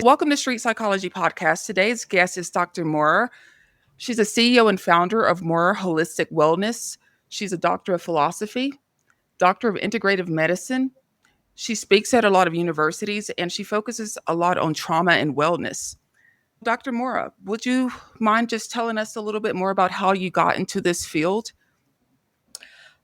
Welcome to Street Psychology Podcast. Today's guest is Dr. Moirar. She's a CEO and founder of Moirar Holistic Wellness. She's a doctor of philosophy, doctor of integrative medicine. She speaks at a lot of universities and she focuses a lot on trauma and wellness. Dr. Moirar, would you mind just telling us a little bit more about how you got into this field?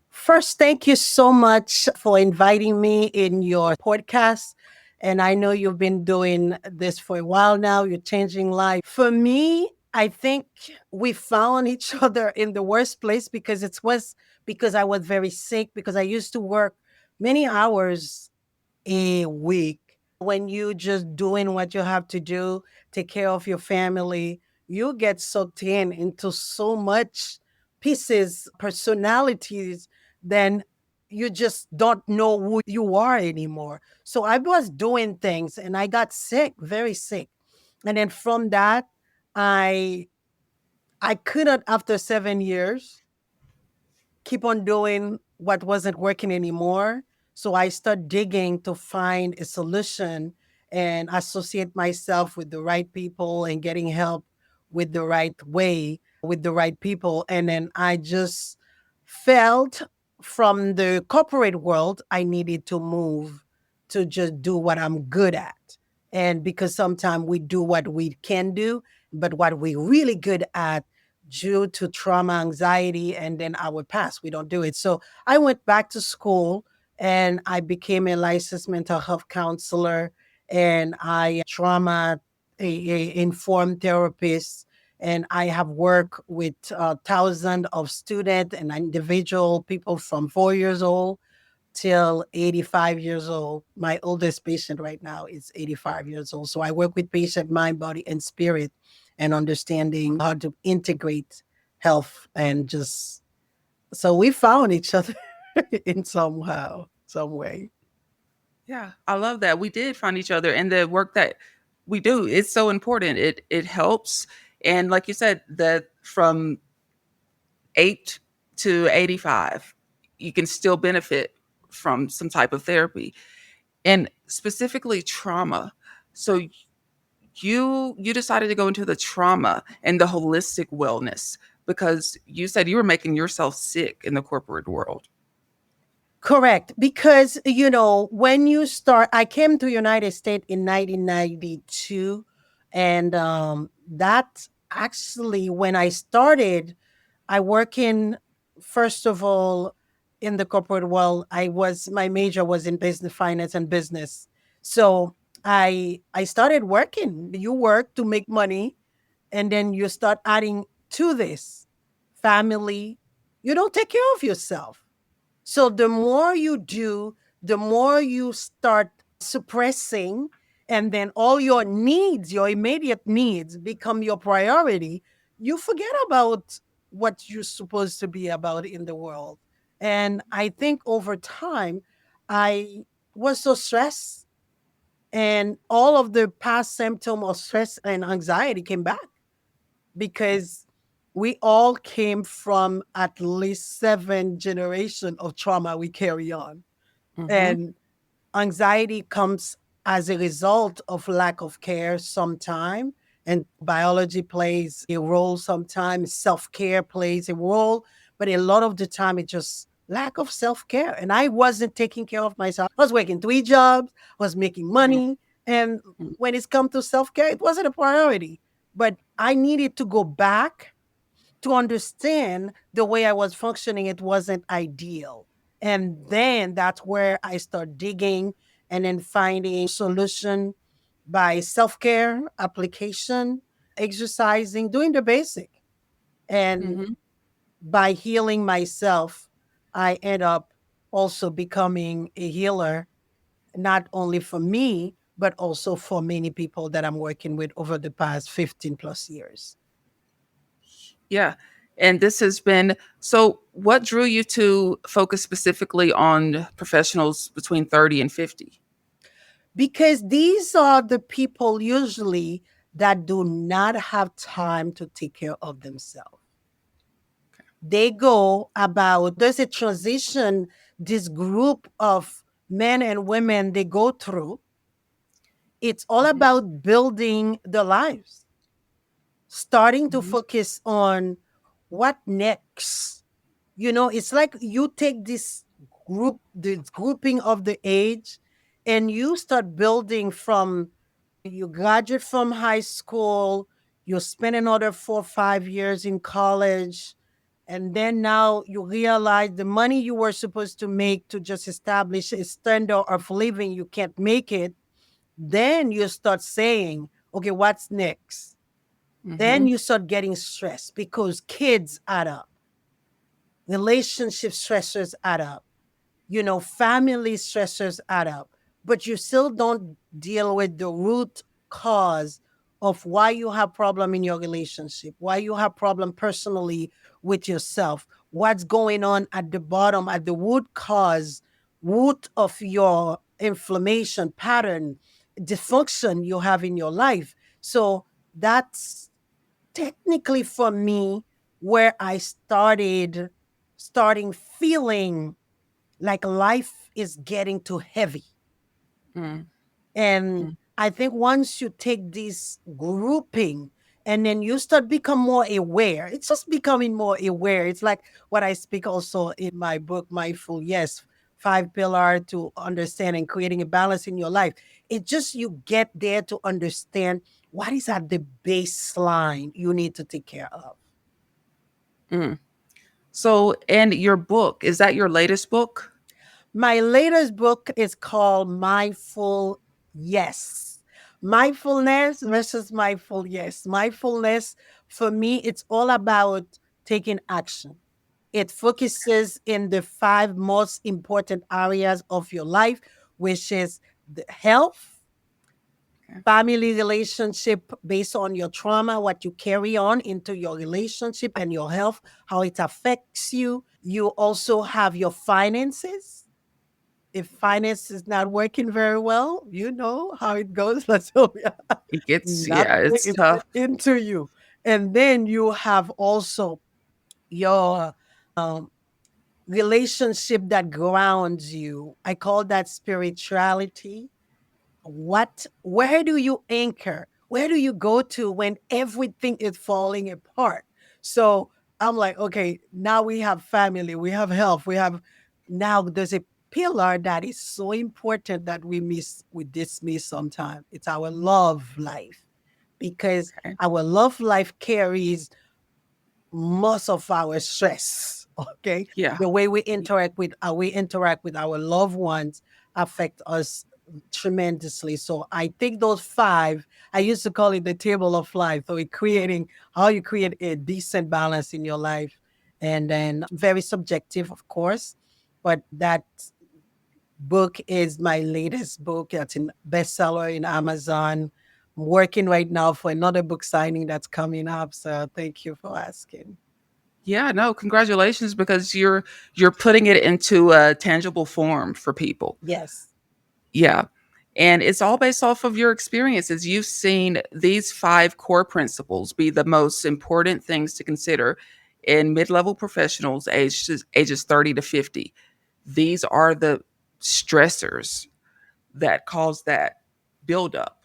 First, thank you so much for inviting me in your podcast. And I know you've been doing this for a while now. You're changing life. For me, I think we found each other in the worst place because it was because I was very sick, because I used to work many hours a week. When you just doing what you have to do, take care of your family, you get sucked in into so much pieces, personalities, then you just don't know who you are anymore. So I was doing things and I got sick, very sick. And then from that, I I couldn't after 7 years keep on doing what wasn't working anymore. So I start digging to find a solution and associate myself with the right people and getting help with the right way, with the right people. And then I just felt from the corporate world, I needed to move to just do what I'm good at. And because sometimes we do what we can do, but what we're really good at due to trauma, anxiety, and then our past. We don't do it. So I went back to school and I became a licensed mental health counselor and I trauma informed therapist. And I have worked with thousands of students and individual people from 4 years old till 85 years old. My oldest patient right now is 85 years old. So I work with patient mind, body, and spirit and understanding how to integrate health and just so we found each other in somehow, some way. Yeah, I love that. We did find each other and the work that we do is so important. It helps. And like you said, that from 8 to 85, you can still benefit from some type of therapy. And specifically trauma. So you decided to go into the trauma and the holistic wellness because you said you were making yourself sick in the corporate world. Correct. Because, when you start, I came to United States in 1992. And that actually, when I started, I work in, first of all, in the corporate world, my major was in business, finance and business. So I started working. You work to make money and then you start adding to this family. You don't take care of yourself. So the more you do, the more you start suppressing, and then all your needs, your immediate needs, become your priority. You forget about what you're supposed to be about in the world. And I think over time, I was so stressed, and all of the past symptoms of stress and anxiety came back because we all came from at least 7 generations of trauma we carry on. Hmm. And anxiety comes as a result of lack of care sometime. And biology plays a role sometimes, self-care plays a role, but a lot of the time it's just lack of self-care. And I wasn't taking care of myself. I was working 3 jobs, was making money. And when it's come to self-care, it wasn't a priority. But I needed to go back to understand the way I was functioning, it wasn't ideal. And then that's where I start digging and then finding solution by self-care, application, exercising, doing the basic. And Hmm. by healing myself, I end up also becoming a healer, not only for me, but also for many people that I'm working with over the past 15 plus years. Yeah. And this has been so. What drew you to focus specifically on professionals between 30 and 50? Because these are the people usually that do not have time to take care of themselves. They go about, there's a transition, this group of men and women they go through. It's all Mhm. about building the lives, starting to Mhm. focus on what next. It's like you take this grouping of the age, and you start building from you graduate from high school, you spend another 4 or 5 years in college, and then now you realize the money you were supposed to make to just establish a standard of living, you can't make it. Then you start saying, okay, what's next? Then Mhm. you start getting stressed because kids add up, relationship stressors add up, family stressors add up, but you still don't deal with the root cause of why you have problem in your relationship, why you have problem personally with yourself, what's going on at the bottom, at the root of your inflammation pattern, dysfunction you have in your life. So that's technically for me where I starting feeling like life is getting too heavy. Mm. And Mm. I think once you take this grouping and then you start become more aware, it's just becoming more aware. It's like what I speak also in my book, Mindful Yes, 5 pillar to understand and creating a balance in your life. It just you get there to understand what is at the baseline you need to take care of. Mm. So, and your book, is that your latest book? My latest book is called Mindful Yes. Mindfulness versus mindful yes. Mindfulness, for me, it's all about taking action. It focuses in the five most important areas of your life, which is the health, Okay. family relationship based on your trauma, what you carry on into your relationship and your health, how it affects you. You also have your finances. If finance is not working very well, you know how it goes. Let's hope It gets, yeah, nothing it's is tough. into you. And then you have also your um, relationship that grounds you. I call that spirituality. Where do you anchor? Where do you go to when everything is falling apart? So I'm like, okay, now we have family, we have health, we have now there's a pillar that is so important that we dismiss sometimes. It's our love life, because Okay. our love life carries most of our stress. Okay, Yeah. the way we interact with our loved ones affect us tremendously. So I think those five, I used to call it the table of life. So it creating how you create a decent balance in your life, and then very subjective, of course, but that book is my latest book. It's in bestseller in Amazon. I'm working right now for another book signing that's coming up. So thank you for asking. Yeah, no, congratulations, because you're putting it into a tangible form for people. Yes. Yeah. And it's all based off of your experiences. You've seen these five core principles be the most important things to consider in mid-level professionals ages 30 to 50. These are the stressors that cause that buildup.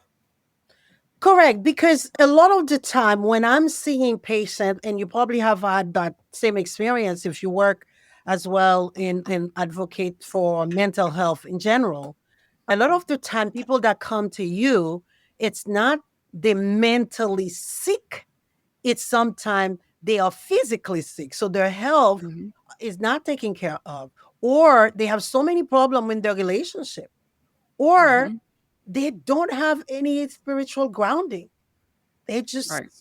Correct. Because a lot of the time when I'm seeing patients, and you probably have had that same experience if you work as well in advocate for mental health in general, a lot of the time people that come to you, it's not they mentally sick. It's sometimes they are physically sick. So their health Mhm. is not taken care of. Or they have so many problems in their relationship. Or Mhm. they don't have any spiritual grounding. They just Right.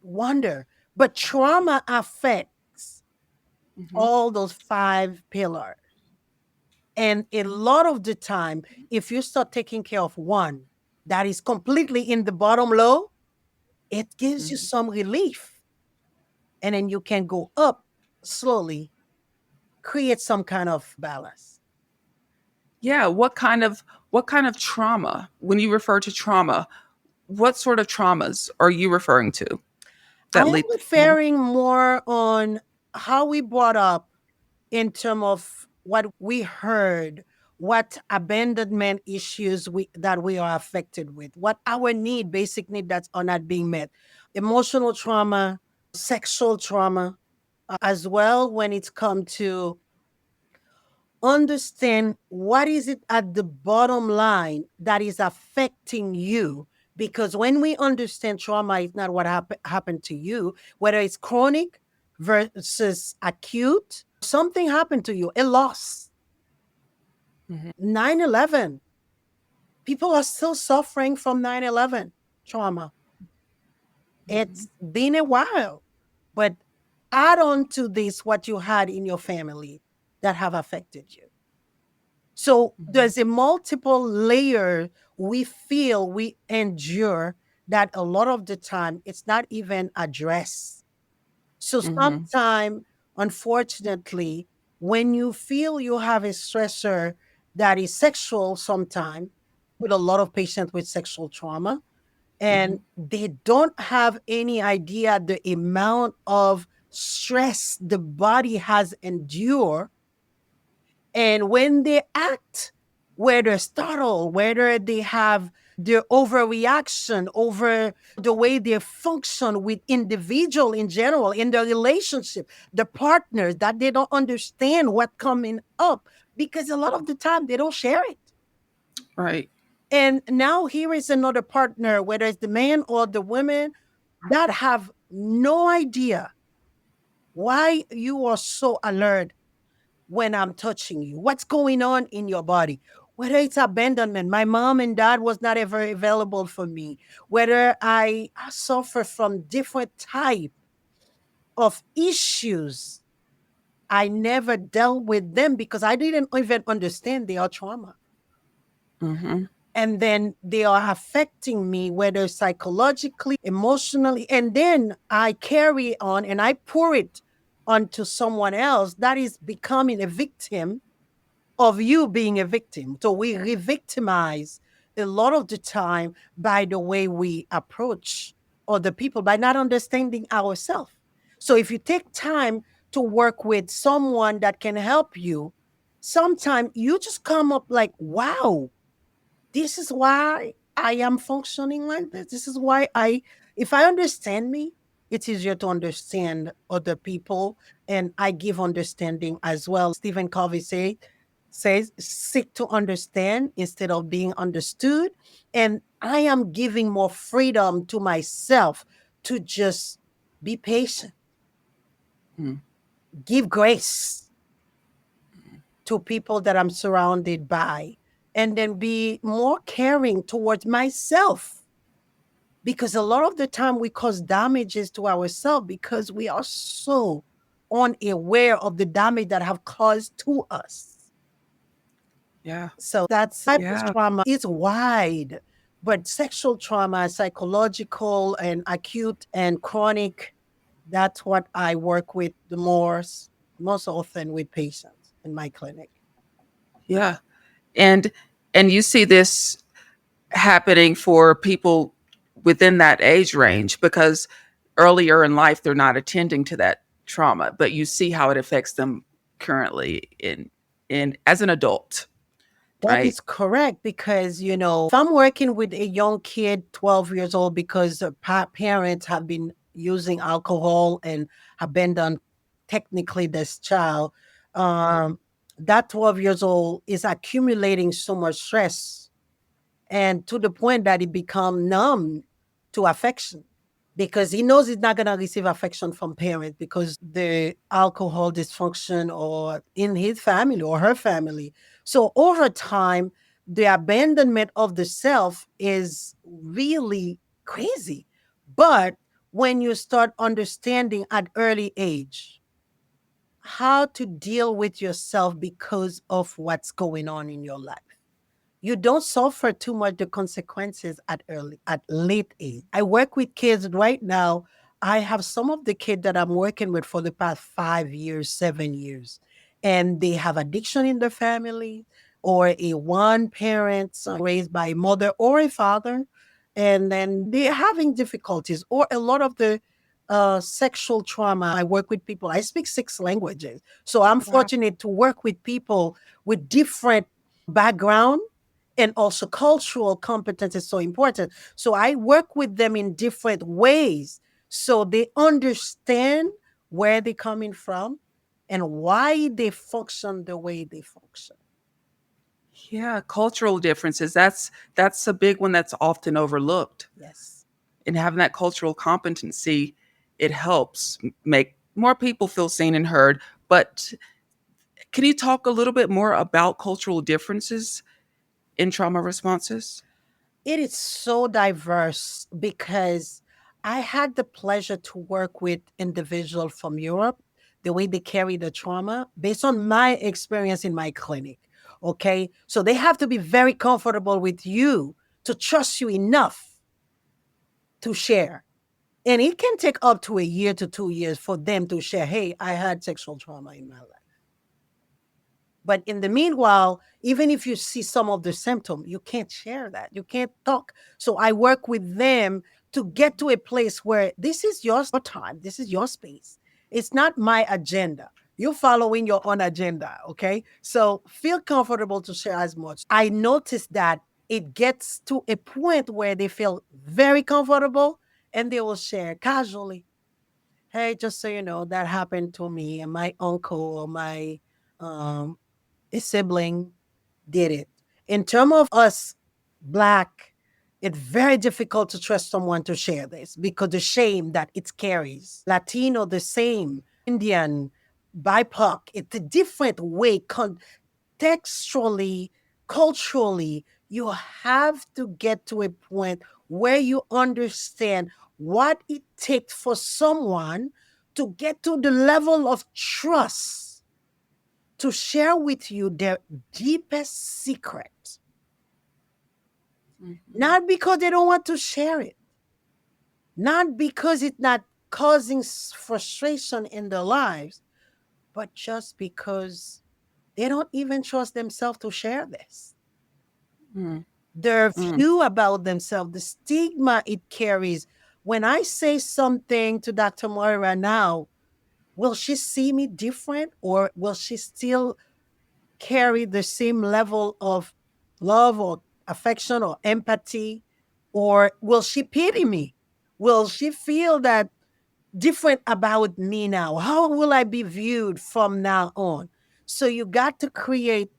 wonder. But trauma affects Mhm. all those five pillars. And a lot of the time, if you start taking care of one that is completely in the bottom low, it gives you Mhm. some relief. And then you can go up slowly, create some kind of balance. Yeah, what kind of trauma, when you refer to trauma, what sort of traumas are you referring to I that am lead to trauma? referring more on how we brought up in terms of what we heard what abandonment issues that we are affected with, what our basic need that are not being met, emotional trauma, sexual trauma, as well when it's come to understand what is it at the bottom line that is affecting you. Because when we understand trauma is not what happened to you, whether it's chronic versus acute, something happened to you, a loss. Mhm. 9/11, people are still suffering from 9/11 trauma. Mhm. It's been a while, but add on to this what you had in your family that have affected you. So Mhm. there's a multiple layer we feel we endure that a lot of the time it's not even addressed. So Mhm. sometimes, unfortunately, when you feel you have a stressor that is sexual, sometime with a lot of patients with sexual trauma, and Mhm. they don't have any idea the amount of stress the body has endured. And when they act, whether startled, whether they have their overreaction over the way they function with individual in general in their relationship, the partners that they don't understand what coming up because a lot of the time they don't share it. Right. And now here is another partner, whether it's the man or the woman, that have no idea why you are so alert when I'm touching you, what's going on in your body, whether it's abandonment, my mom and dad was not ever available for me, whether I suffer from different type of issues. I never dealt with them because I didn't even understand their trauma. Mhm. And then they are affecting me, whether psychologically, emotionally. And then I carry on and I pour it onto someone else that is becoming a victim of you being a victim. So we re victimize a lot of the time by the way we approach other people, by not understanding ourselves. So if you take time to work with someone that can help you, sometimes you just come up like, wow, this is why I am functioning like this. This is why if I understand me, it's easier to understand other people. And I give understanding as well. Stephen Covey says, seek to understand instead of being understood. And I am giving more freedom to myself to just be patient, Mhm. give grace to people that I'm surrounded by, and then be more caring towards myself. Because a lot of the time we cause damages to ourselves because we are so unaware of the damage that have caused to us. Yeah. So that type of Yeah. trauma is wide, but sexual trauma, psychological and acute and chronic, that's what I work with the most often with patients in my clinic. Yeah. And you see this happening for people within that age range because earlier in life they're not attending to that trauma, but you see how it affects them currently in as an adult, That right? is correct because, if I'm working with a young kid, 12 years old, because the parents have been using alcohol and abandoned technically this child, um, that 12 years old is accumulating so much stress and to the point that he become numb to affection because he knows he's not going to receive affection from parents because the alcohol dysfunction or in his family or her family. So over time, the abandonment of the self is really crazy. But when you start understanding at early age how to deal with yourself because of what's going on in your life, you don't suffer too much the consequences at late age. I work with kids right now. I have some of the kids that I'm working with for the past 5 years, 7 years, and they have addiction in their family, or a one parent raised by a mother or a father, and then they're having difficulties, or a lot of the sexual trauma. I work with people. I speak 6 languages, so I'm Wow. fortunate to work with people with different background, and also cultural competence is so important. So I work with them in different ways so they understand where they're coming from and why they function the way they function. Yeah, cultural differences. That's a big one that's often overlooked. Yes. And having that cultural competency, it helps make more people feel seen and heard. But can you talk a little bit more about cultural differences in trauma responses? It is so diverse because I had the pleasure to work with individuals from Europe, the way they carry the trauma based on my experience in my clinic. Okay. So they have to be very comfortable with you to trust you enough to share. And it can take up to a year to 2 years for them to share, hey, I had sexual trauma in my life. But in the meanwhile, even if you see some of the symptom, you can't share that. You can't talk. So I work with them to get to a place where this is your time, this is your space. It's not my agenda. You're following your own agenda. Okay. So feel comfortable to share as much. I noticed that it gets to a point where they feel very comfortable and they will share casually. Hey, just so you know, that happened to me and my uncle or my um a sibling did it. In terms of us, Black, it's very difficult to trust someone to share this because the shame that it carries. Latino, the same. Indian, BIPOC, it's a different way. Contextually, culturally, you have to get to a point where you understand what it takes for someone to get to the level of trust to share with you their deepest secret, Mhm. not because they don't want to share it, not because it's not causing frustration in their lives, but just because they don't even trust themselves to share this. Mm, Their mm, view about themselves, the stigma it carries. When I say something to Dr. Moira now, will she see me different or will she still carry the same level of love or affection or empathy? Or will she pity me? Will she feel that different about me now? How will I be viewed from now on? So you got to create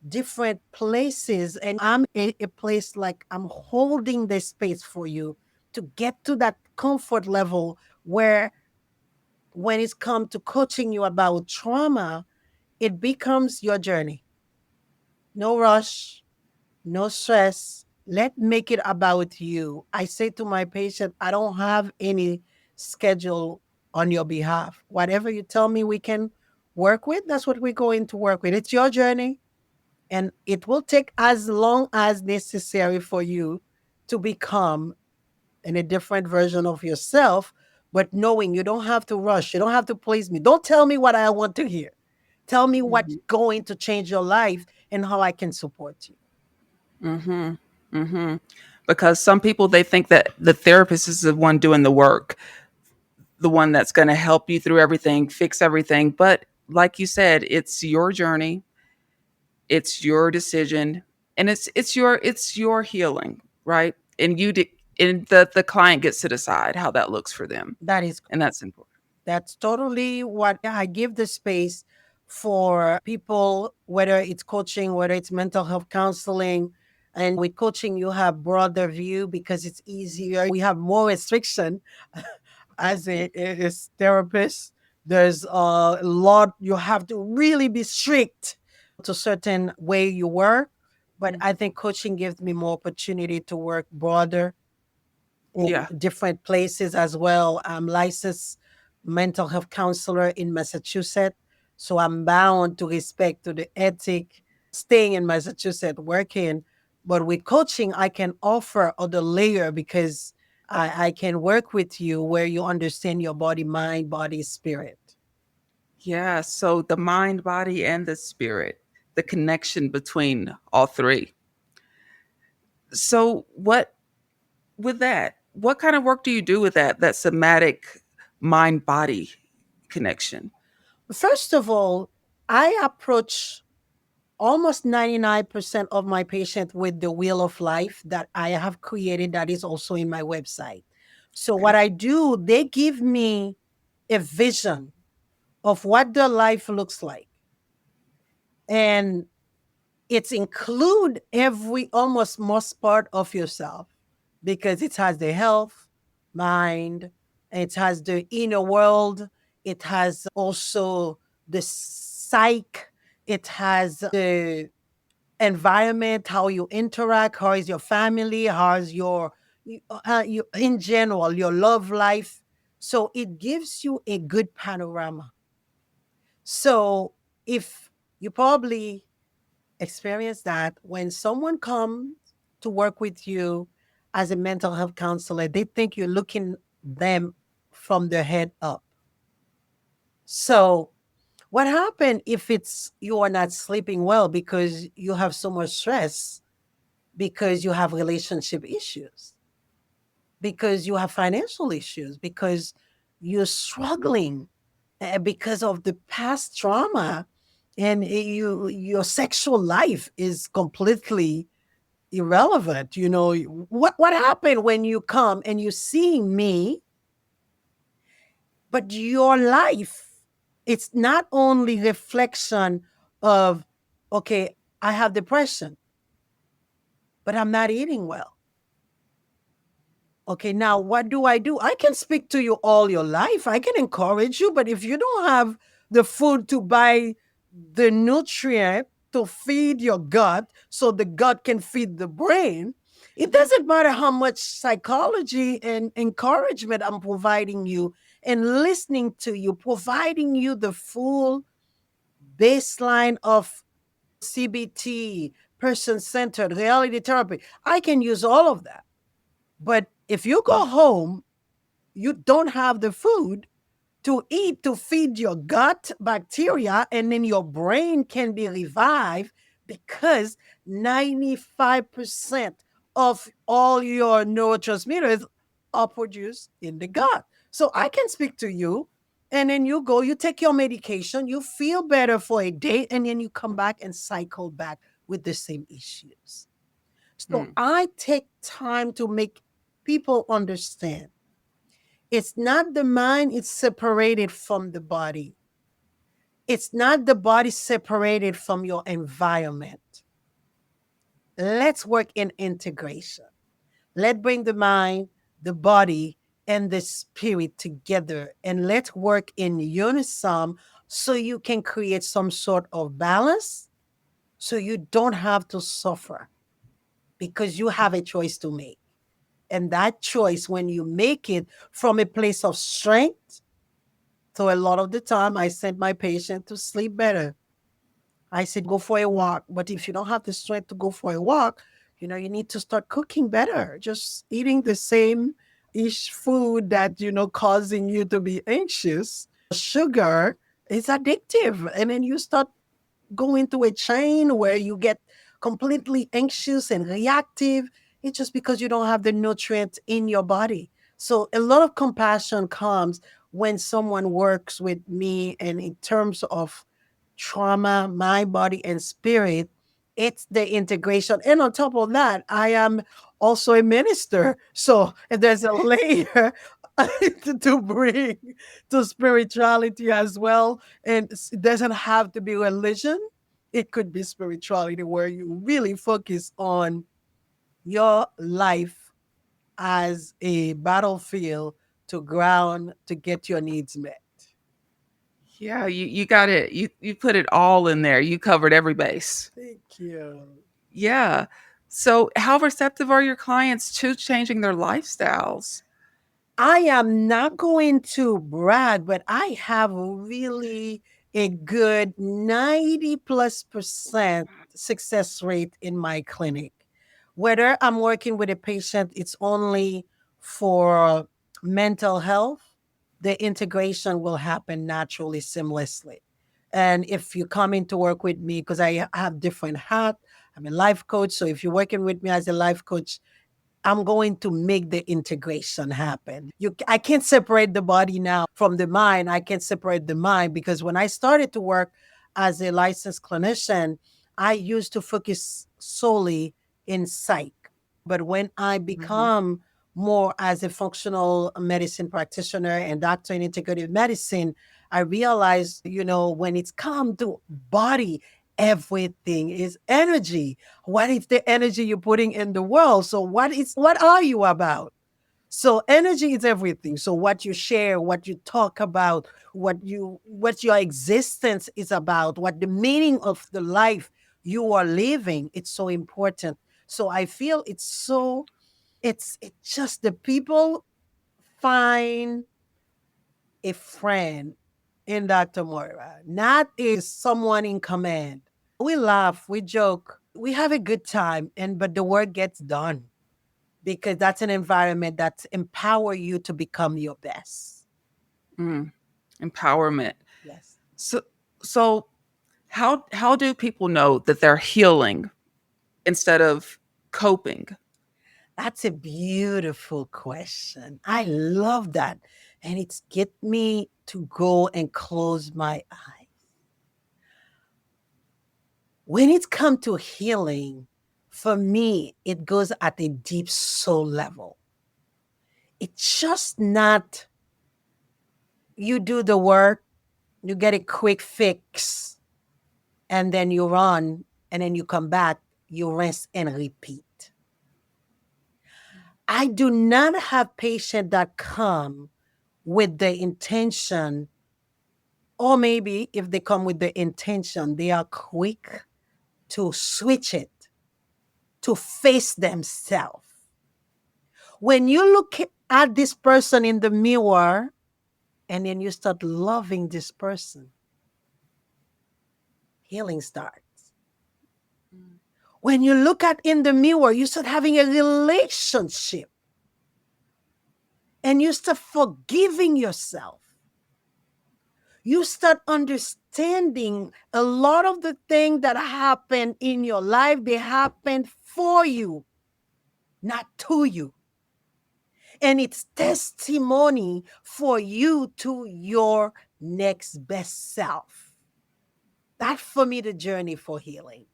different places. And I'm a place like I'm holding the space for you to get to that comfort level where when it's come to coaching you about trauma, it becomes your journey. No rush, no stress. Let make it about you. I say to my patient, I don't have any schedule on your behalf. Whatever you tell me we can work with, that's what we're going to work with. It's your journey and it will take as long as necessary for you to become in a different version of yourself, but knowing you don't have to rush, you don't have to please me. Don't tell me what I want to hear. Tell me what's mhm, going to change your life and how I can support you. mhm, mhm. Because some people they think that the therapist is the one doing the work, the one that's going to help you through everything, fix everything. But like you said, it's your journey, it's your decision, and it's your healing, right? And and the client gets to decide how that looks for them, That is and that's important. That's totally what I give the space for people, whether it's coaching, whether it's mental health counseling. And with coaching, you have broader view because it's easier. We have more restriction as a therapist. There's a lot, you have to really be strict to certain way you work. But I Mhm. think coaching gives me more opportunity to work broader in Yeah. different places as well. I'm licensed mental health counselor in Massachusetts, so I'm bound to respect to the ethic. Staying in Massachusetts, working, but with coaching, I can offer other layer because I can work with you where you understand your body, mind, body, spirit. Yeah, so the mind, body, and the spirit, the connection between all three. So, what with that? What kind of work do you do with that somatic mind body connection? First of all, I approach almost 99% of my patients with the wheel of life that I have created that is also in my website. So what Okay. I do, they give me a vision of what their life looks like. And it's include every almost most part of yourself because it has the health, mind, it has the inner world, it has also the psyche, it has the environment, how you interact, how is your family, how is you in general, your love life. So it gives you a good panorama. So if you probably experience that when someone comes to work with you as a mental health counselor, they think you're looking them from their head up. So what happened if it's you are not sleeping well because you have so much stress, because you have relationship issues, because you have financial issues, because you're struggling because of the past trauma, and your sexual life is completely irrelevant. What happened when you come and you see me, but your life, it's not only reflection of, okay, I have depression, but I'm not eating well. Okay, now what do? I can speak to you all your life. I can encourage you, but if you don't have the food to buy the nutrient to feed your gut so the gut can feed the brain, it doesn't matter how much psychology and encouragement I'm providing you and listening to you, providing you the full baseline of CBT, person centered reality therapy. I can use all of that. But if you go home, you don't have the food to eat to feed your gut bacteria, and then your brain can be revived because 95% of all your neurotransmitters are produced in the gut. So I can speak to you, and then you go, you take your medication, you feel better for a day, and then you come back and cycle back with the same issues. So Hmm. I take time to make people understand it's not the mind, it's separated from the body. It's not the body separated from your environment. Let's work in integration. Let's bring the mind, the body, and the spirit together, and let's work in unison so you can create some sort of balance so you don't have to suffer because you have a choice to make. And that choice, when you make it from a place of strength, so a lot of the time I send my patient to sleep better. I said, go for a walk. But if you don't have the strength to go for a walk, you need to start cooking better. Just eating the same ish food that, causing you to be anxious. Sugar is addictive. And then you start go into a chain where you get completely anxious and reactive. It's just because you don't have the nutrients in your body. So a lot of compassion comes when someone works with me, and in terms of trauma, mind, body, and spirit, it's the integration. And on top of that, I am also a minister. So there's a layer to bring to spirituality as well. And it doesn't have to be religion, it could be spirituality where you really focus on your life as a battlefield to ground to get your needs met. Yeah, you got it. You put it all in there. You covered every base. Thank you. Yeah. So, how receptive are your clients to changing their lifestyles? I am not going to brag, but I have really a good 90 plus percent success rate in my clinic. Whether I'm working with a patient, it's only for mental health, the integration will happen naturally, seamlessly. And if you come in to work with me, because I have different hat, I'm a life coach. So if you're working with me as a life coach, I'm going to make the integration happen. I can't separate the body now from the mind. I can't separate the mind because when I started to work as a licensed clinician, I used to focus solely in psych. But when I Hmm. become more as a functional medicine practitioner and doctor in integrative medicine, I realize, when it's come to body, everything is energy. What is the energy you're putting in the world? So what are you about? So energy is everything. So what you share, what you talk about, what your existence is about, what the meaning of the life you are living, it's so important. So I feel it's just the people find a friend in Dr. Moira, not is someone in command. We laugh, we joke, we have a good time, and but the work gets done because that's an environment that empower you to become your best. Mm. Empowerment. Yes. So how do people know that they're healing instead of coping? That's a beautiful question. I love that. And it's get me to go and close my eyes. When it's come to healing, for me, it goes at a deep soul level. It's just not you do the work, you get a quick fix, and then you run, and then you come back, you rinse and repeat. I do not have patients that come with the intention, or maybe if they come with the intention, they are quick to switch it, to face themselves. When you look at this person in the mirror and then you start loving this person, healing starts. When you look at in the mirror, you start having a relationship and you start forgiving yourself. You start understanding a lot of the things that happen in your life, they happen for you, not to you. And it's testimony for you to your next best self. That's for me the journey for healing.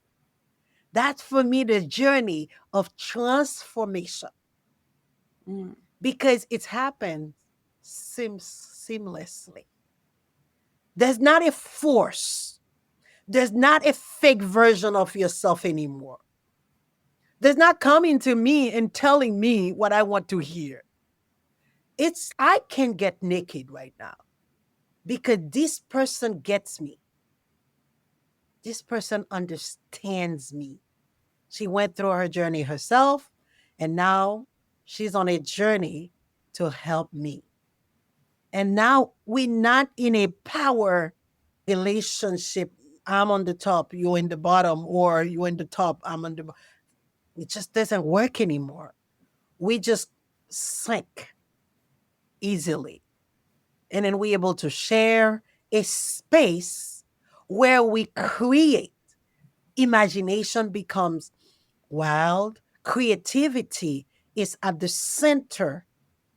That's for me the journey of transformation Mm. because it's happened seamlessly. There's not a force. There's not a fake version of yourself anymore. There's not coming to me and telling me what I want to hear. It's I can get naked right now because this person gets me. This person understands me. She went through her journey herself, and now she's on a journey to help me. And now we're not in a power relationship. I'm on the top, you're in the bottom, or you're in the top, I'm on the bottom. It just doesn't work anymore. We just sink easily. And then we're able to share a space where we create. Imagination becomes wild. Creativity is at the center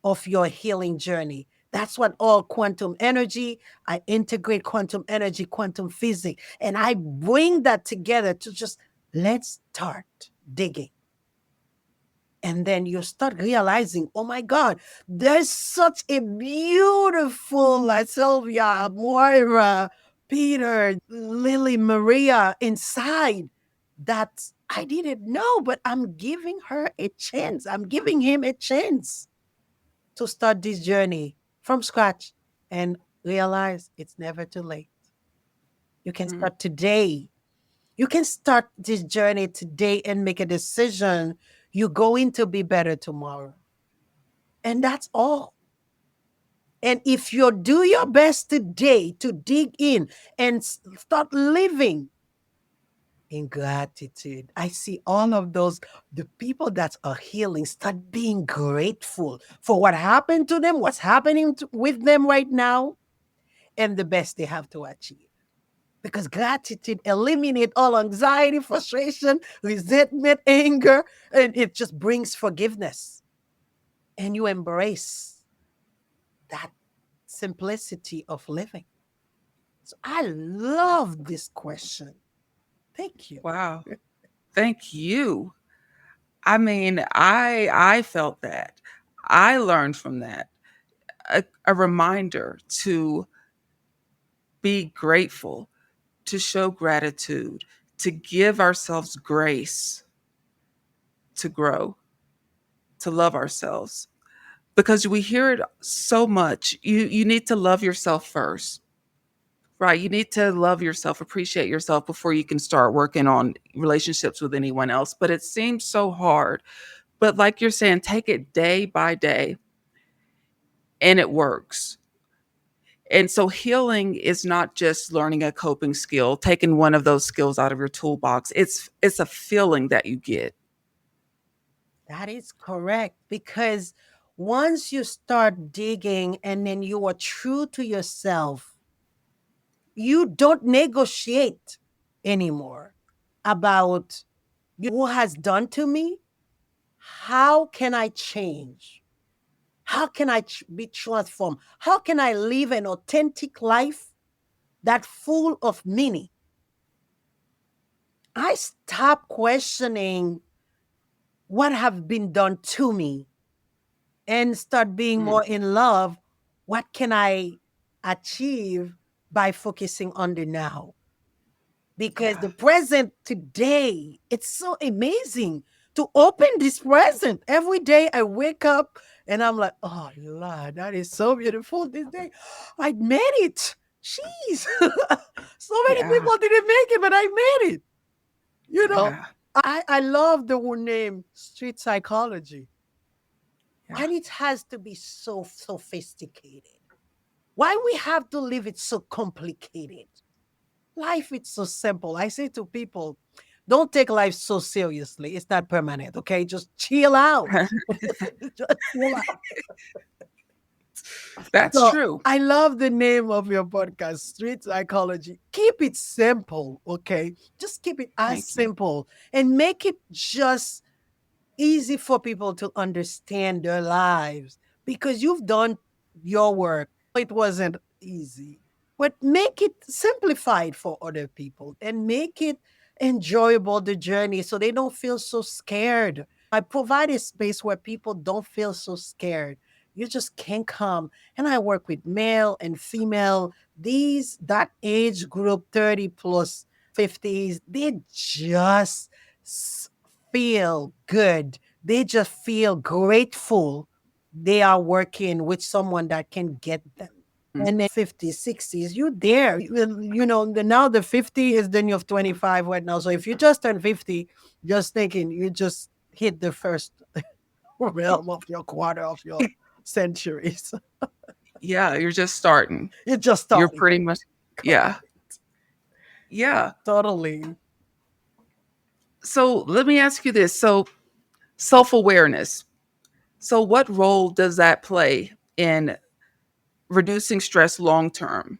of your healing journey. That's what all quantum energy, I integrate quantum energy, quantum physics, and I bring that together to just let's start digging. And then you start realizing, oh my God, there's such a beautiful like Sylvia, Moira, Peter, Lily, Maria inside that I didn't know, but I'm giving her a chance. I'm giving him a chance to start this journey from scratch and realize it's never too late. You can Mm. start today. You can start this journey today and make a decision. You're going to be better tomorrow. And that's all. And if you do your best today to dig in and start living in gratitude, I see all of those, the people that are healing, start being grateful for what happened to them, what's happening with them right now, and the best they have to achieve. Because gratitude eliminates all anxiety, frustration, resentment, anger, and it just brings forgiveness. And you embrace that simplicity of living. So I love this question. Wow. Thank you. I mean, I felt that. I learned from that. A reminder to be grateful, to show gratitude, to give ourselves grace to grow, to love ourselves. Because we hear it so much. You need to love yourself first. Right. You need to love yourself, appreciate yourself before you can start working on relationships with anyone else. But it seems so hard. But like you're saying, take it day by day and it works. And so healing is not just learning a coping skill, taking one of those skills out of your toolbox. It's a feeling that you get. That is correct. Because once you start digging and then you are true to yourself, you don't negotiate anymore about who has done to me. How can I change? How can I be transformed? How can I live an authentic life that full of meaning? I stop questioning what have been done to me and start being Mm, more in love. What can I achieve by focusing on the now? Because yeah. the present today, it's so amazing to open this present. Every day I wake up and I'm like, oh Lord, that is so beautiful this day. I made it. Jeez. So many Yeah. people didn't make it, but I made it. You know, Yeah. I love the name street psychology. Yeah. Why it has to be so sophisticated? Why we have to live it so complicated? Life is so simple. I say to people, don't take life so seriously. It's not permanent, okay? Just chill out. Just chill out. That's So true. I love the name of your podcast, Street Psychology. Keep it simple, okay? Just keep it as Thank you. simple and make it just easy for people to understand their lives because you've done your work. It wasn't easy, but make it simplified for other people and make it enjoyable the journey so they don't feel so scared. I provide a space where people don't feel so scared. You just can come. And I work with male and female. These that age group 30 plus 50s, they just feel good. They just feel grateful they are working with someone that can get them. And then 50s, 60s, you there. Now the 50 is the new of 25 right now. So if you just turn 50, just thinking you just hit the first realm of your quarter of your centuries. Yeah, you're just starting. You're just You're starting. pretty much yeah. Correct. Yeah. Totally. So let me ask you this. So self-awareness. So what role does that play in reducing stress long term?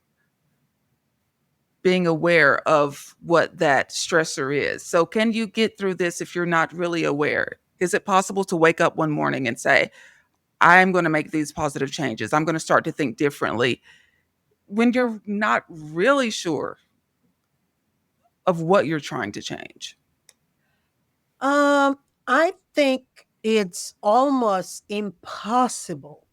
Being aware of what that stressor is. So can you get through this if you're not really aware? Is it possible to wake up one morning and say, I'm going to make these positive changes. I'm going to start to think differently when you're not really sure of what you're trying to change? Um, I think it's almost impossible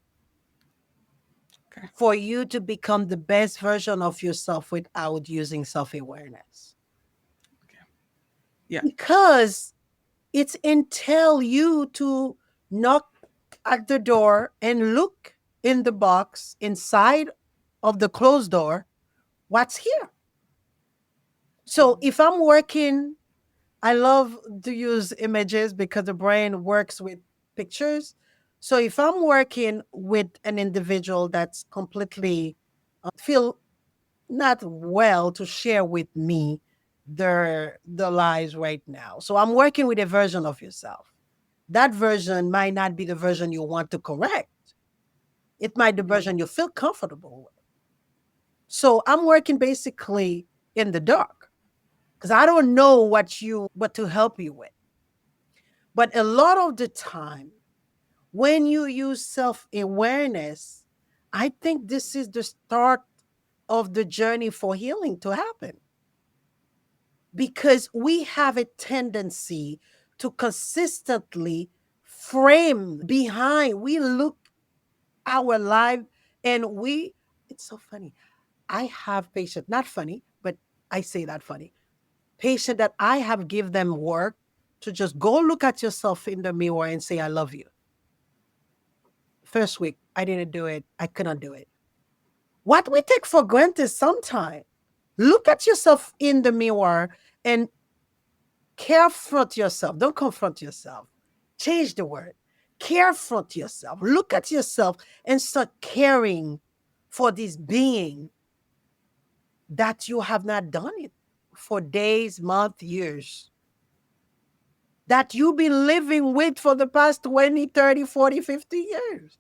Okay. for you to become the best version of yourself without using self awareness Okay. Yeah. because it's entail you to knock at the door and look in the box inside of the closed door what's here. So if I'm working, I love to use images because the brain works with pictures. So if I'm working with an individual that's completely feel not well to share with me their lives right now. So I'm working with a version of yourself. That version might not be the version you want to correct. It might be the Mm, version you feel comfortable with. So I'm working basically in the dark because I don't know what to help you with. But a lot of the time, when you use self-awareness, I think this is the start of the journey for healing to happen. because we have a tendency to consistently frame behind. We look our life and it's so funny. I have patients, not funny, but I say that funny. Patient that I have give them work to just go look at yourself in the mirror and say, I love you. First week, I didn't do it. I couldn't do it. What we take for granted sometimes. Look at yourself in the mirror and confront yourself. Don't confront yourself. Change the word. Confront yourself. Look at yourself and start caring for this being that you have not done it for days, months, years, that you've been living with for the past 20, 30, 40, 50 years.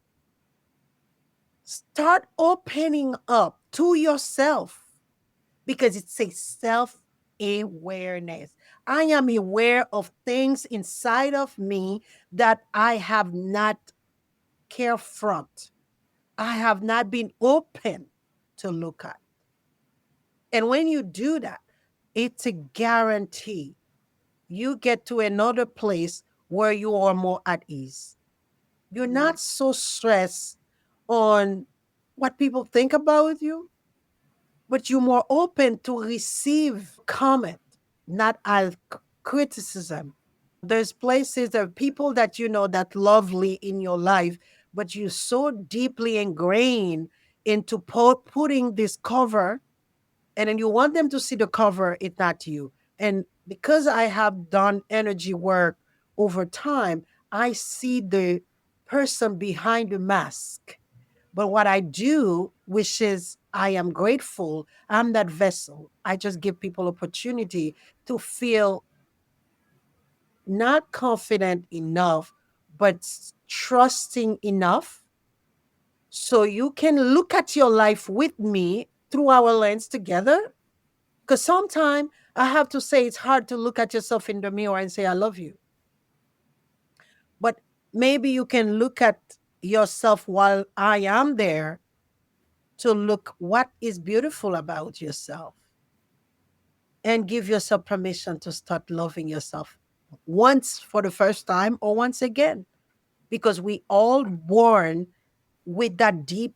Start opening up to yourself because it's a self awareness. I am aware of things inside of me that I have not cared front. I have not been open to look at. And when you do that, it's a guarantee you get to another place where you are more at ease. You're Mhm. not so stressed on what people think about you, but you're more open to receive comment, not as criticism. There's places, there are people that you know that lovely in your life, but you're so deeply ingrained into putting this cover, and then you want them to see the cover, it's not you. And because I have done energy work over time, I see the person behind the mask. But what I do, which is I am grateful, I'm that vessel. I just give people opportunity to feel not confident enough, but trusting enough. So you can look at your life with me through our lens together. Because sometimes I have to say it's hard to look at yourself in the mirror and say, I love you. But maybe you can look at yourself while I am there to look what is beautiful about yourself and give yourself permission to start loving yourself once for the first time or once again. Because we all born with that deep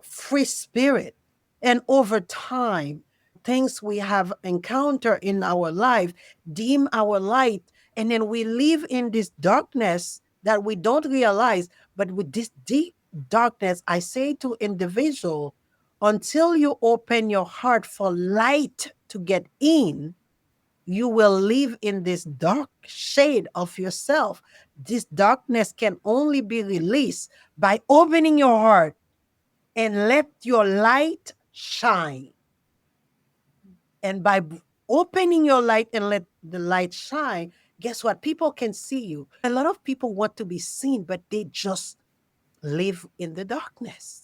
free spirit. And over time, things we have encountered in our life dim our light. And then we live in this darkness that we don't realize. But with this deep darkness, I say to individual, until you open your heart for light to get in, you will live in this dark shade of yourself. This darkness can only be released by opening your heart and let your light shine. And by opening your light and let the light shine, guess what? People can see you. A lot of people want to be seen, but they just live in the darkness.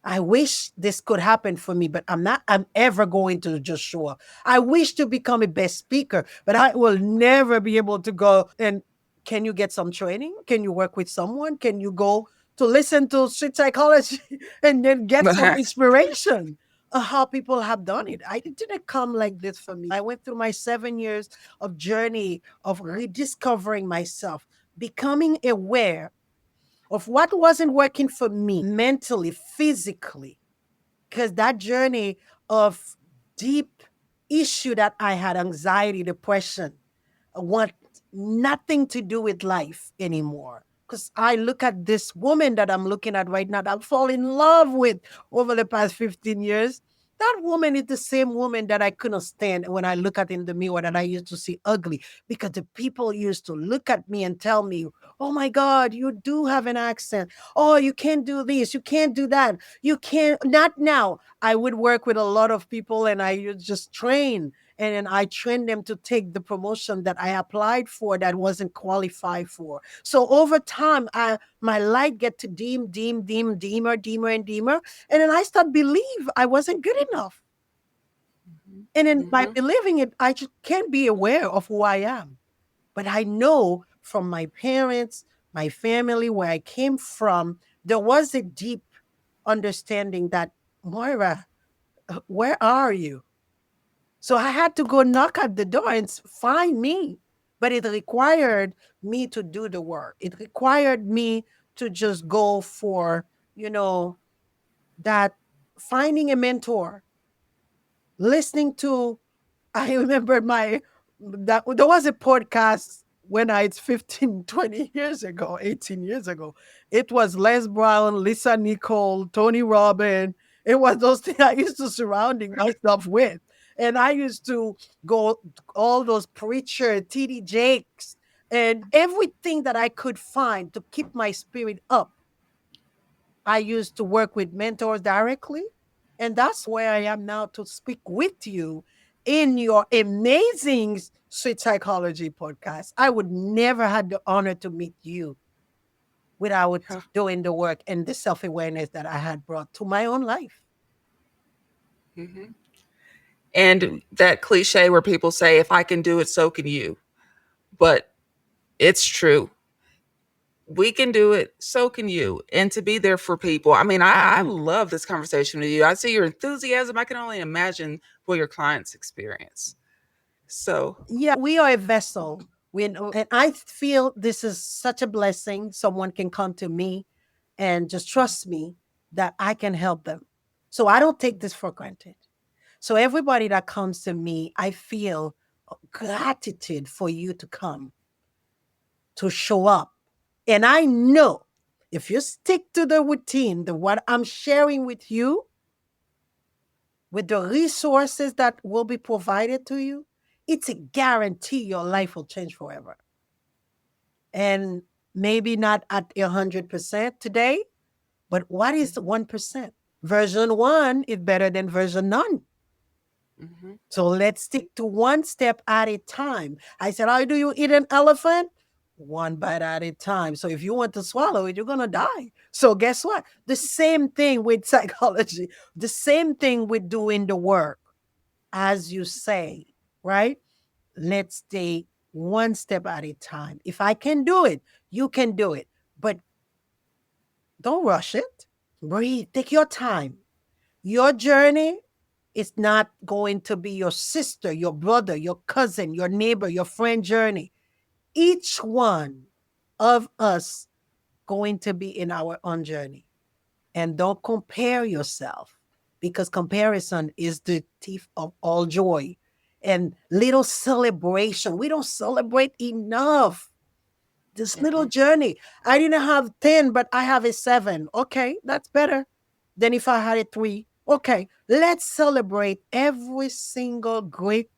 I wish this could happen for me, but I'm ever going to just show up. I wish to become a best speaker, but I will never be able to go. And can you get some training? Can you work with someone? Can you go to listen to street psychology and then get some inspiration of how people have done it? It didn't come like this for me. I went through my 7 years of journey of rediscovering myself, becoming aware of what wasn't working for me mentally, physically, because that journey of deep issue that I had, anxiety, depression, want nothing to do with life anymore. Because I look at this woman that I'm looking at right now, that I fall in love with over the past 15 years. That woman is the same woman that I couldn't stand when I look at in the mirror that I used to see ugly, because the people used to look at me and tell me, oh my God, you do have an accent. Oh, you can't do this. You can't do that. You can't, not now. I would work with a lot of people and I would just train, and then I trained them to take the promotion that I applied for that wasn't qualified for. So over time, my light get to dimmer, dimmer, and dimmer, and then I start believe I wasn't good enough. And then by Mhm. believing it, I just can't be aware of who I am. But I know from my parents, my family, where I came from, there was a deep understanding that, Moira, where are you? So I had to go knock at the door and find me. But it required me to do the work. It required me to just go for, you know, that finding a mentor, listening to I remember my that there was a podcast when it's 15, 20 years ago, 18 years ago. It was Les Brown, Lisa Nicole, Tony Robbins. It was those things I used to surrounding myself with. And I used to go all those preacher, TD Jakes, and everything that I could find to keep my spirit up. I used to work with mentors directly. And that's where I am now to speak with you in your amazing Sweet Psychology podcast. I would never had the honor to meet you without Yeah. doing the work and the self awareness that I had brought to my own life. Hmm. And that cliche where people say, if I can do it, so can you. But it's true. We can do it, so can you. And to be there for people. I mean, I love this conversation with you. I see your enthusiasm. I can only imagine what your clients experience. So, Yeah, we are a vessel. And I feel this is such a blessing. Someone can come to me and just trust me that I can help them. So I don't take this for granted. So everybody that comes to me, I feel gratitude for you to come, to show up. And I know if you stick to the routine, the what I'm sharing with you, with the resources that will be provided to you, it's a guarantee your life will change forever. And maybe not at 100% today, but what is 1%? Version one is better than version none. mm-hmm, So let's stick to one step at a time. I said, how do you eat an elephant? One bite at a time. So if you want to swallow it, you're going to die. So guess what? The same thing with psychology, the same thing with doing the work, as you say, right? Let's take one step at a time. If I can do it, you can do it. But don't rush it. Breathe. Take your time. Your journey is not going to be your sister, your brother, your cousin, your neighbor, your friend journey. Each one of us going to be in our own journey. And don't compare yourself because comparison is the thief of all joy. And little celebration. We don't celebrate enough this little mm-mm, journey. I didn't have 10, but I have a 7. Okay, that's better than if I had a 3. Okay, let's celebrate every single great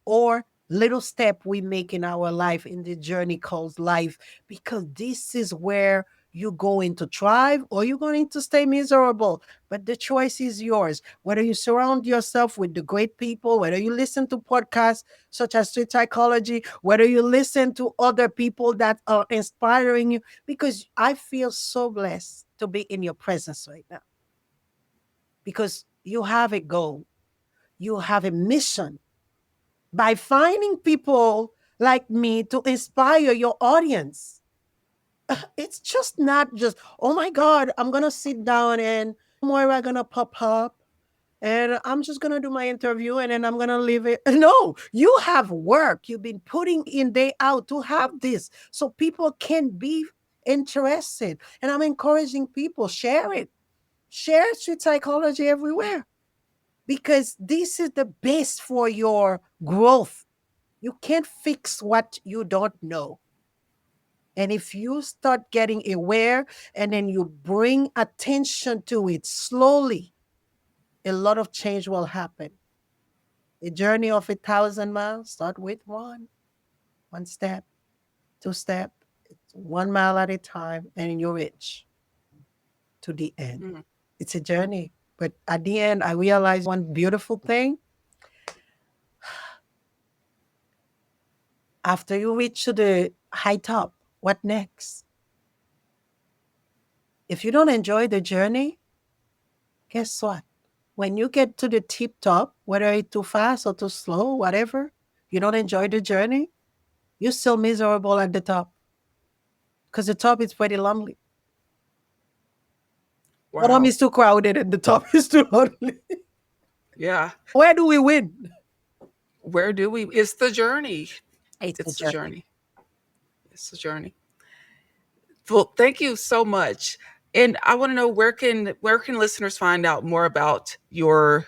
or little step we make in our life in the journey called life, because this is where you're going to thrive or you're going to stay miserable. But the choice is yours. Whether you surround yourself with the great people, whether you listen to podcasts such as Street Psychology, whether you listen to other people that are inspiring you, because I feel so blessed to be in your presence right now because you have a goal, you have a mission by finding people like me to inspire your audience. It's just not just, oh my God, I'm going to sit down and Moira going to pop up and I'm just going to do my interview and then I'm going to leave it. No, you have work. You've been putting in day out to have this so people can be interested. And I'm encouraging people, share it. Share street psychology everywhere because this is the base for your growth. You can't fix what you don't know. And if you start getting aware and then you bring attention to it slowly, a lot of change will happen. A journey of 1,000 miles, start with one step, two step, 1 mile at a time, and you reach to the end. mm. It's a journey. But at the end, I realized one beautiful thing. After you reach to the high top, what next? If you don't enjoy the journey, guess what? When you get to the tip top, whether it's too fast or too slow, whatever, you don't enjoy the journey, you're still miserable at the top because the top is pretty lonely. Bottom Wow. is too crowded and the top is too lonely. Yeah. Where do we win? Where do we? It's the journey. It's a It's the journey. journey. It's the journey. Well, thank you so much. And I want to know, where can listeners find out more about your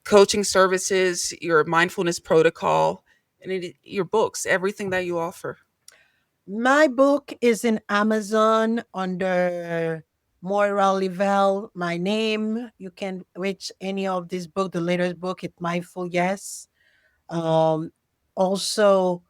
coaching services, your mindfulness protocol, and your books, everything that you offer. My book is in Amazon under Moirar, my name. You can reach any of this book, the latest book, it's Mindful Yes. Um, Also,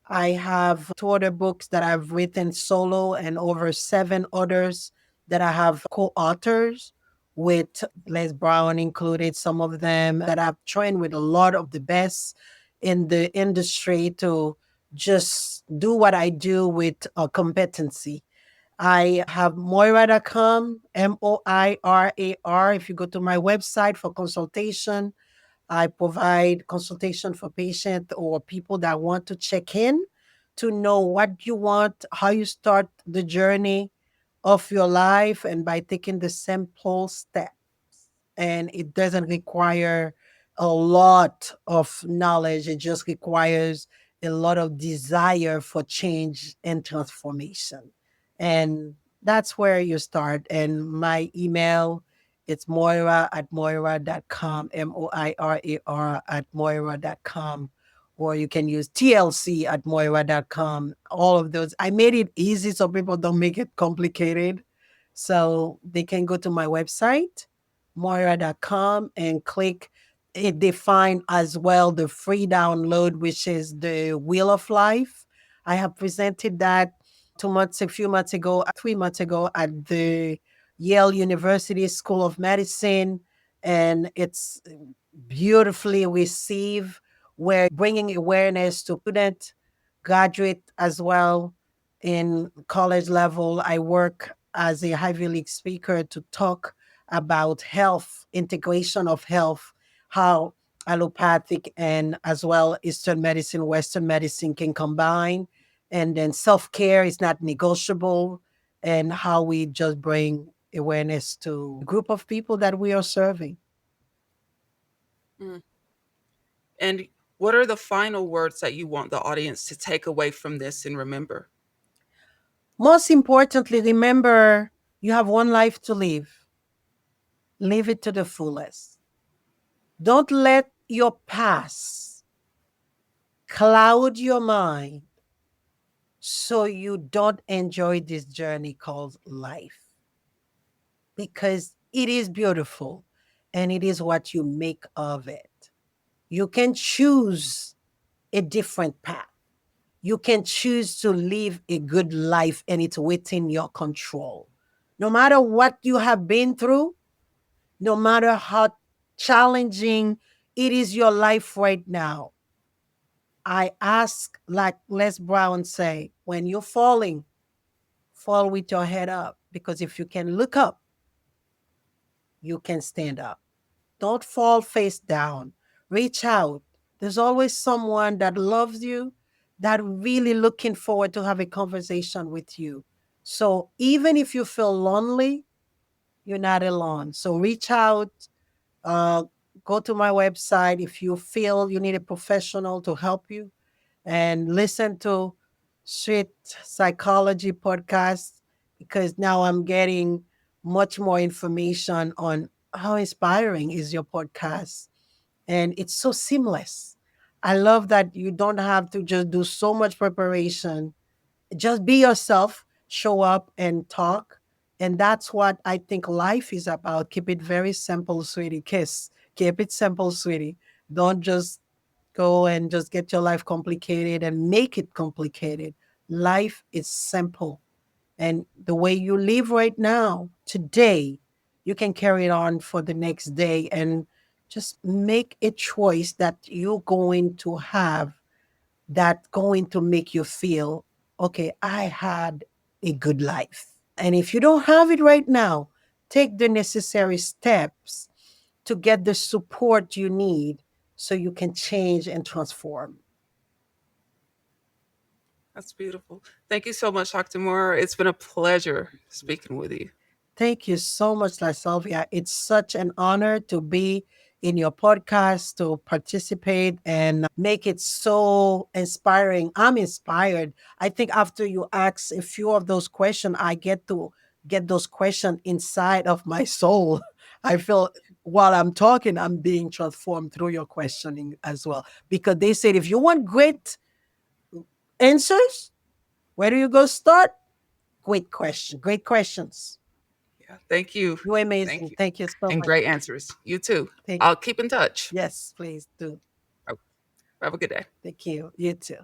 I have two other books that I've written solo and over seven others that I have co-authors with Les Brown included, some of them that I've trained with a lot of the best in the industry to just do what I do with a competency. I have Moira.com, Moirar. If you go to my website for consultation, I provide consultation for patients or people that want to check in to know what you want, how you start the journey of your life, and by taking the simple steps. And it doesn't require a lot of knowledge, it just requires a lot of desire for change and transformation. And that's where you start. And my email, it's Moira@Moira.com, Moirar@Moira.com, or you can use TLC@Moira.com. All of those. I made it easy so people don't make it complicated. So they can go to my website, Moira.com, and click it. They find as well the free download, which is the Wheel of Life. I have presented that a few months ago, 3 months ago at the Yale University School of Medicine, and it's beautifully received. We're bringing awareness to student, graduate as well in college level. I work as a Ivy League speaker to talk about health, integration of health, how allopathic and as well Eastern medicine, Western medicine can combine. And then self care is not negotiable, and how we just bring awareness to a group of people that we are serving. Mm. And what are the final words that you want the audience to take away from this and remember? Most importantly, remember you have one life to live. Live it to the fullest. Don't let your past cloud your mind so you don't enjoy this journey called life, because it is beautiful and it is what you make of it. You can choose a different path. You can choose to live a good life and it's within your control. No matter what you have been through, no matter how challenging it is your life right now, I ask, like Les Brown say, when you're falling, fall with your head up, because if you can look up, you can stand up. Don't fall face down. Reach out. There's always someone that loves you, that really looking forward to have a conversation with you. So even if you feel lonely, you're not alone. So reach out, uh, go to my website if you feel you need a professional to help you, and listen to Sweet Psychology podcast, because now I'm getting much more information on how inspiring is your podcast, and it's so seamless. I love that you don't have to just do so much preparation. Just be yourself, show up and talk. And that's what I think life is about. Keep it very simple, sweetie. Kiss. Keep it simple, sweetie. Don't just go and just get your life complicated and make it complicated. Life is simple. And the way you live right now, today, you can carry it on for the next day, and just make a choice that you're going to have, that going to make you feel, okay, I had a good life. And if you don't have it right now, take the necessary steps to get the support you need so you can change and transform. That's beautiful. Thank you so much, Dr. Moore. It's been a pleasure speaking with you. Thank you so much, La Salvia. It's such an honor to be in your podcast to participate and make it so inspiring. I'm inspired. I think after you ask a few of those questions, I get to get those questions inside of my soul. I feel while I'm talking, I'm being transformed through your questioning as well. Because they said if you want great answers, where do you go start? Great question. Great questions. Yeah. Thank you. You're Thank amazing. you. Thank you so And much. great answers. You too. Thank I'll keep in touch. Yes, please do. Oh, have a good day. Thank you. You too.